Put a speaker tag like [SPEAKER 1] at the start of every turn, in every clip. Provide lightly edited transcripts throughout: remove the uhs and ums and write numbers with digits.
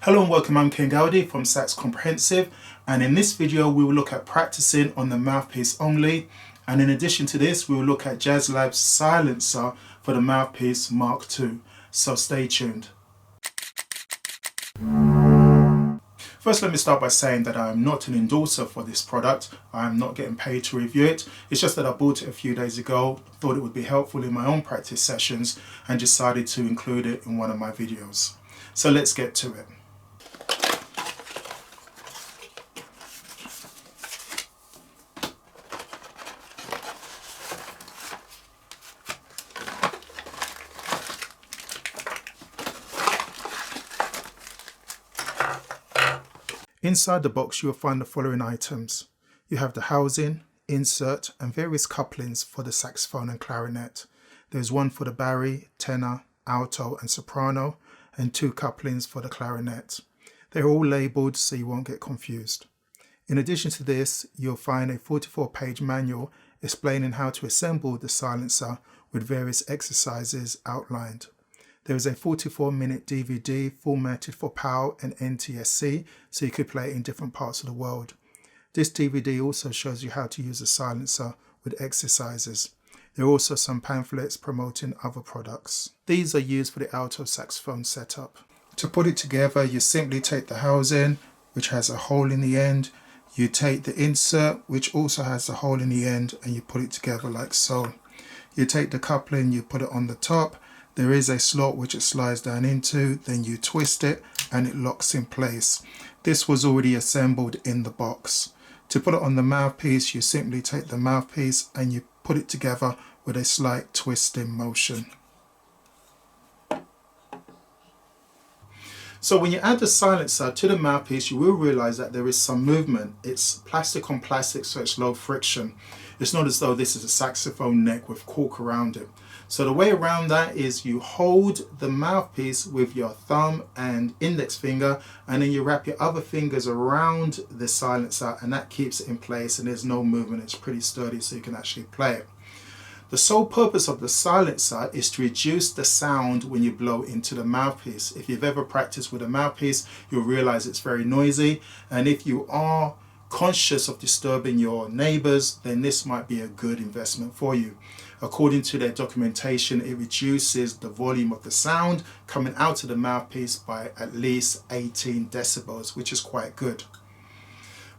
[SPEAKER 1] Hello and welcome, I'm mkII from Sax Comprehensive, and in this video we will look at practicing on the mouthpiece only, and in addition to this we will look at Jazzlab's silencer for the mouthpiece Mark II, so stay tuned. First, let me start by saying that I am not an endorser for this product. I am not getting paid to review it. It's just that I bought it a few days ago, thought it would be helpful in my own practice sessions, and decided to include it in one of my videos. So let's get to it. Inside the box you will find the following items. You have the housing, insert and various couplings for the saxophone and clarinet. There's one for the bari, tenor, alto and soprano, and two couplings for the clarinet. They're all labelled so you won't get confused. In addition to this, you'll find a 44-page manual explaining how to assemble the silencer with various exercises outlined. There is a 44-minute DVD formatted for PAL and NTSC, so you could play it in different parts of the world. This DVD also shows you how to use a silencer with exercises. There are also some pamphlets promoting other products. These are used for the alto saxophone setup. To put it together, you simply take the housing, which has a hole in the end. You take the insert, which also has a hole in the end, and you put it together like so. You take the coupling, you put it on the top. There is a slot which it slides down into, then you twist it and it locks in place. This was already assembled in the box. To put it on the mouthpiece, you simply take the mouthpiece and you put it together with a slight twisting motion. So when you add the silencer to the mouthpiece, you will realize that there is some movement. It's plastic on plastic, so it's low friction. It's not as though this is a saxophone neck with cork around it. So the way around that is you hold the mouthpiece with your thumb and index finger, and then you wrap your other fingers around the silencer, and that keeps it in place and there's no movement. It's pretty sturdy, so you can actually play it. The sole purpose of the silencer is to reduce the sound when you blow into the mouthpiece. If you've ever practiced with a mouthpiece, you'll realize it's very noisy, and if you are conscious of disturbing your neighbors, then this might be a good investment for you. According to their documentation, it reduces the volume of the sound coming out of the mouthpiece by at least 18 decibels, which is quite good.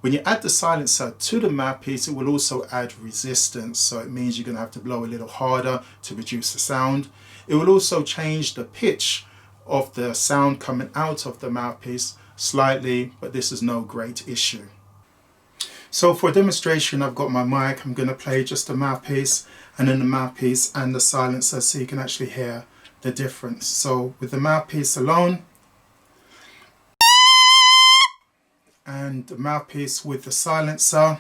[SPEAKER 1] When you add the silencer to the mouthpiece, it will also add resistance, so it means you're going to have to blow a little harder to reduce the sound. It will also change the pitch of the sound coming out of the mouthpiece slightly, but this is no great issue. So for a demonstration, I've got my mic. I'm going to play just the mouthpiece and then the mouthpiece and the silencer so you can actually hear the difference. So with the mouthpiece alone and the mouthpiece with the silencer.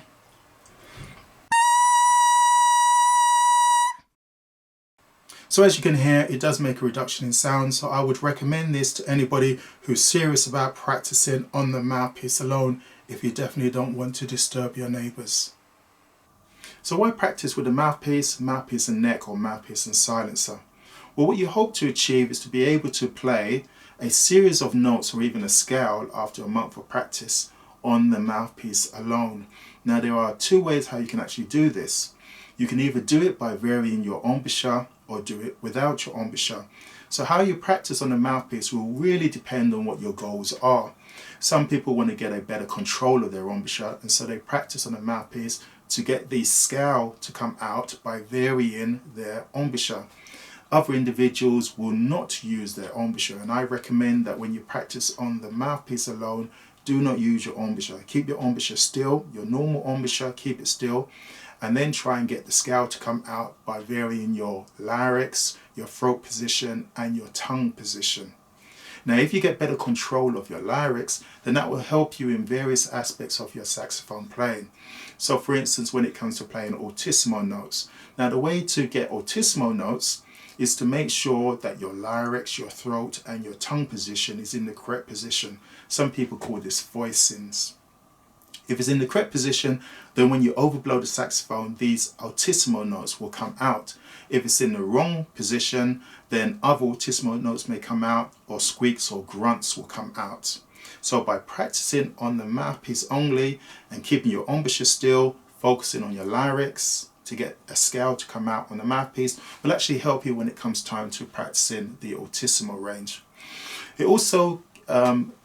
[SPEAKER 1] So as you can hear, it does make a reduction in sound, so I would recommend this to anybody who's serious about practicing on the mouthpiece alone if you definitely don't want to disturb your neighbors. So why practice with a mouthpiece, mouthpiece and neck, or mouthpiece and silencer? Well, what you hope to achieve is to be able to play a series of notes or even a scale after a month of practice on the mouthpiece alone. Now there are two ways how you can actually do this. You can either do it by varying your embouchure or do it without your embouchure. So how you practice on the mouthpiece will really depend on what your goals are. Some people want to get a better control of their embouchure, and so they practice on the mouthpiece to get the scale to come out by varying their embouchure. Other individuals will not use their embouchure, and I recommend that when you practice on the mouthpiece alone, do not use your embouchure. Keep your embouchure still, your normal embouchure, keep it still, and then try and get the scale to come out by varying your larynx, your throat position and your tongue position. Now if you get better control of your larynx, then that will help you in various aspects of your saxophone playing. So for instance, when it comes to playing altissimo notes. Now the way to get altissimo notes is to make sure that your larynx, your throat and your tongue position is in the correct position. Some people call this voicings. If it's in the correct position, then when you overblow the saxophone, these altissimo notes will come out. If it's in the wrong position, then other altissimo notes may come out, or squeaks or grunts will come out. So by practicing on the mouthpiece only and keeping your embouchure still, focusing on your larynx to get a scale to come out on the mouthpiece will actually help you when it comes time to practicing the altissimo range. It also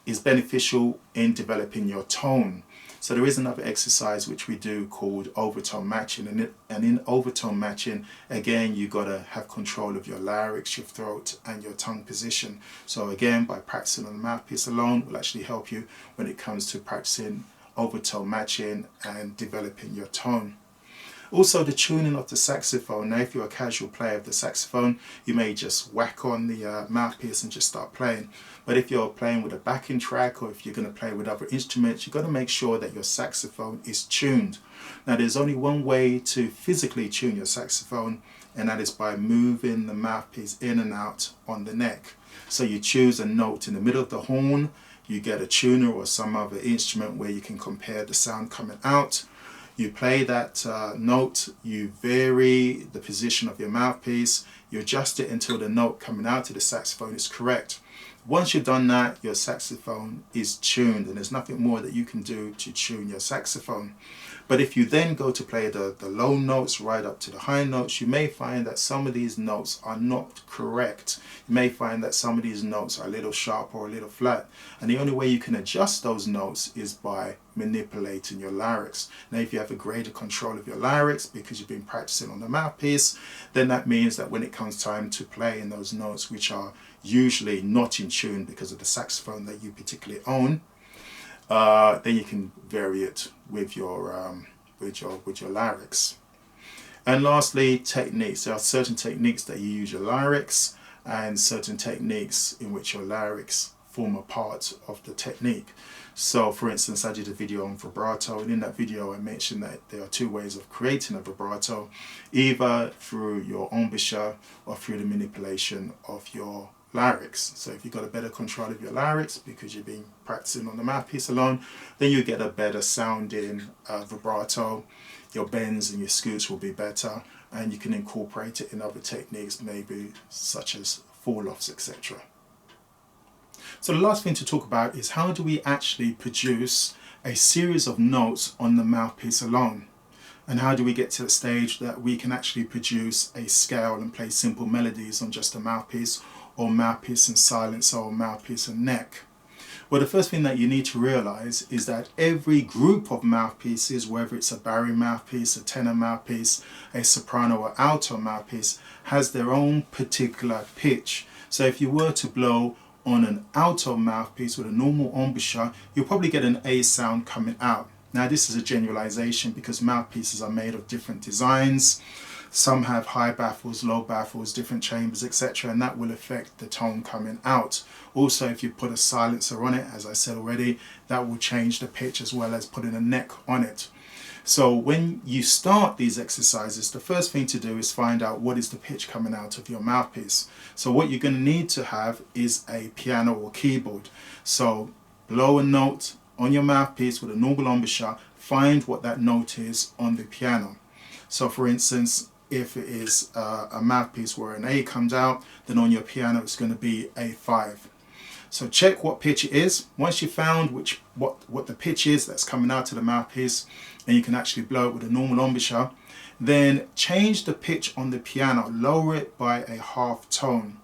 [SPEAKER 1] is beneficial in developing your tone. So there is another exercise which we do called overtone matching, and in overtone matching, again, you got to have control of your larynx, your throat, and your tongue position. So again, by practicing on the mouthpiece alone will actually help you when it comes to practicing overtone matching and developing your tone. Also, the tuning of the saxophone. Now, if you're a casual player of the saxophone, you may just whack on the mouthpiece and just start playing. But if you're playing with a backing track, or if you're going to play with other instruments, you've got to make sure that your saxophone is tuned. Now, there's only one way to physically tune your saxophone, and that is by moving the mouthpiece in and out on the neck. So you choose a note in the middle of the horn, you get a tuner or some other instrument where you can compare the sound coming out. You play that note, you vary the position of your mouthpiece, you adjust it until the note coming out of the saxophone is correct. Once you've done that, your saxophone is tuned, and there's nothing more that you can do to tune your saxophone. But if you then go to play the low notes right up to the high notes, you may find that some of these notes are not correct. You may find that some of these notes are a little sharp or a little flat. And the only way you can adjust those notes is by manipulating your larynx. Now, if you have a greater control of your larynx because you've been practicing on the mouthpiece, then that means that when it comes time to play in those notes which are usually not in tune because of the saxophone that you particularly own, then you can vary it with your larynx. And lastly, techniques. There are certain techniques that you use your larynx, and certain techniques in which your larynx form a part of the technique. So for instance, I did a video on vibrato, and in that video I mentioned that there are two ways of creating a vibrato, either through your embouchure or through the manipulation of your larynx. So if you've got a better control of your larynx because you've been practicing on the mouthpiece alone, then you get a better sounding vibrato. Your bends and your scoots will be better, and you can incorporate it in other techniques, maybe such as fall-offs, etc. So the last thing to talk about is how do we actually produce a series of notes on the mouthpiece alone? And how do we get to the stage that we can actually produce a scale and play simple melodies on just a mouthpiece, or mouthpiece and silencer, or mouthpiece and neck? Well, the first thing that you need to realize is that every group of mouthpieces, whether it's a baritone mouthpiece, a tenor mouthpiece, a soprano or alto mouthpiece, has their own particular pitch. So if you were to blow on an alto mouthpiece with a normal embouchure, you'll probably get an A sound coming out. Now, this is a generalization because mouthpieces are made of different designs. Some have high baffles, low baffles, different chambers, etc., and that will affect the tone coming out. Also, if you put a silencer on it, as I said already, that will change the pitch as well as putting a neck on it. So when you start these exercises, the first thing to do is find out what is the pitch coming out of your mouthpiece. So what you're going to need to have is a piano or keyboard. So blow a note on your mouthpiece with a normal embouchure, find what that note is on the piano. So for instance, if it is a mouthpiece where an A comes out, then on your piano it's going to be A5. So check what pitch it is. Once you've found what the pitch is that's coming out of the mouthpiece, and you can actually blow it with a normal embouchure, then change the pitch on the piano, lower it by a half tone,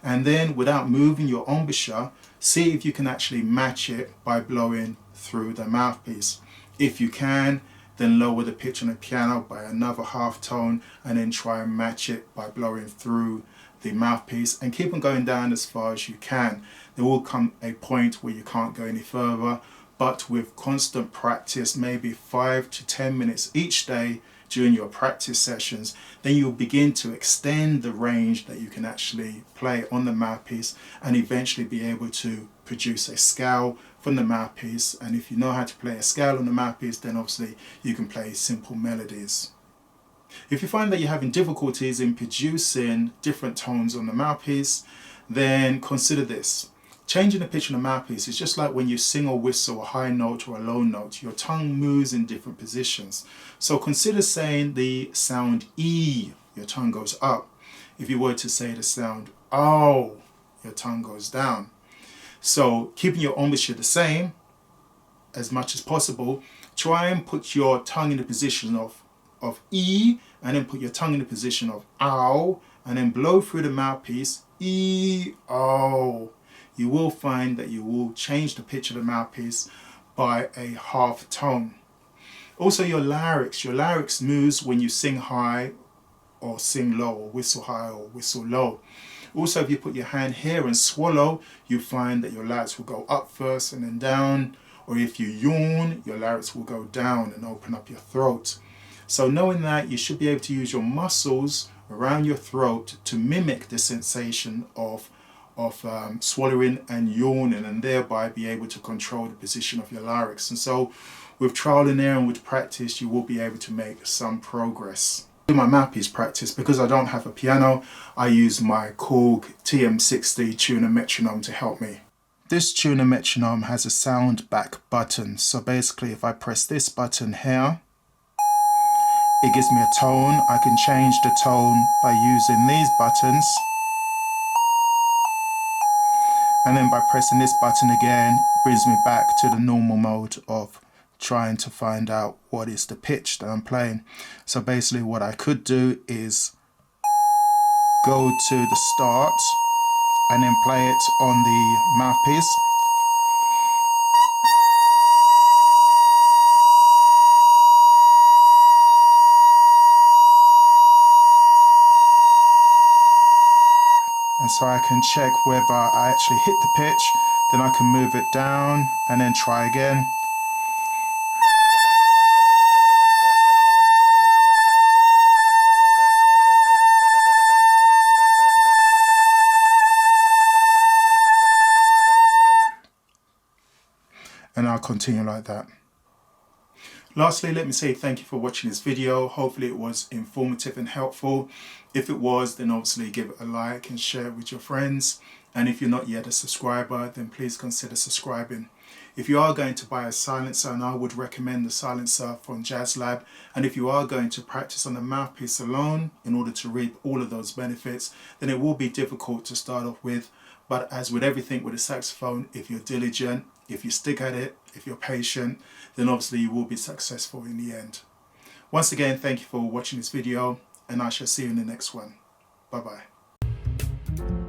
[SPEAKER 1] and then without moving your embouchure, see if you can actually match it by blowing through the mouthpiece. If you can, then lower the pitch on the piano by another half tone, and then try and match it by blowing through the mouthpiece, and keep on going down as far as you can. There will come a point where you can't go any further, but with constant practice, maybe 5 to 10 minutes each day during your practice sessions, then you'll begin to extend the range that you can actually play on the mouthpiece, and eventually be able to produce a scale from the mouthpiece. And if you know how to play a scale on the mouthpiece, then obviously you can play simple melodies. If you find that you're having difficulties in producing different tones on the mouthpiece, then consider this. Changing the pitch on the mouthpiece is just like when you sing or whistle a high note or a low note. Your tongue moves in different positions. So consider saying the sound E, your tongue goes up. If you were to say the sound O, your tongue goes down. So keeping your embouchure the same as much as possible, try and put your tongue in the position of E, and then put your tongue in the position of ow, and then blow through the mouthpiece, E, O. You will find that you will change the pitch of the mouthpiece by a half tone. Also your larynx moves when you sing high or sing low, or whistle high or whistle low. Also, if you put your hand here and swallow, you find that your larynx will go up first and then down. Or if you yawn, your larynx will go down and open up your throat. So knowing that, you should be able to use your muscles around your throat to mimic the sensation of swallowing and yawning, and thereby be able to control the position of your larynx. And so with trial and error and with practice, you will be able to make some progress. In my mouthpiece practice, because I don't have a piano, I use my Korg TM60 tuner metronome to help me. This tuner metronome has a sound back button. So basically, if I press this button here, it gives me a tone. I can change the tone by using these buttons. And then by pressing this button again, it brings me back to the normal mode of trying to find out what is the pitch that I'm playing. So basically what I could do is go to the start and then play it on the mouthpiece. And so I can check whether I actually hit the pitch, then I can move it down and then try again. And I'll continue like that. Lastly, let me say thank you for watching this video. Hopefully it was informative and helpful. If it was, then obviously give it a like and share it with your friends. And if you're not yet a subscriber, then please consider subscribing. If you are going to buy a silencer, and I would recommend the silencer from Jazzlab, and if you are going to practice on the mouthpiece alone in order to reap all of those benefits, then it will be difficult to start off with. But as with everything with a saxophone, if you're diligent, if you stick at it, if you're patient, then obviously you will be successful in the end. Once again, thank you for watching this video, and I shall see you in the next one. Bye-bye.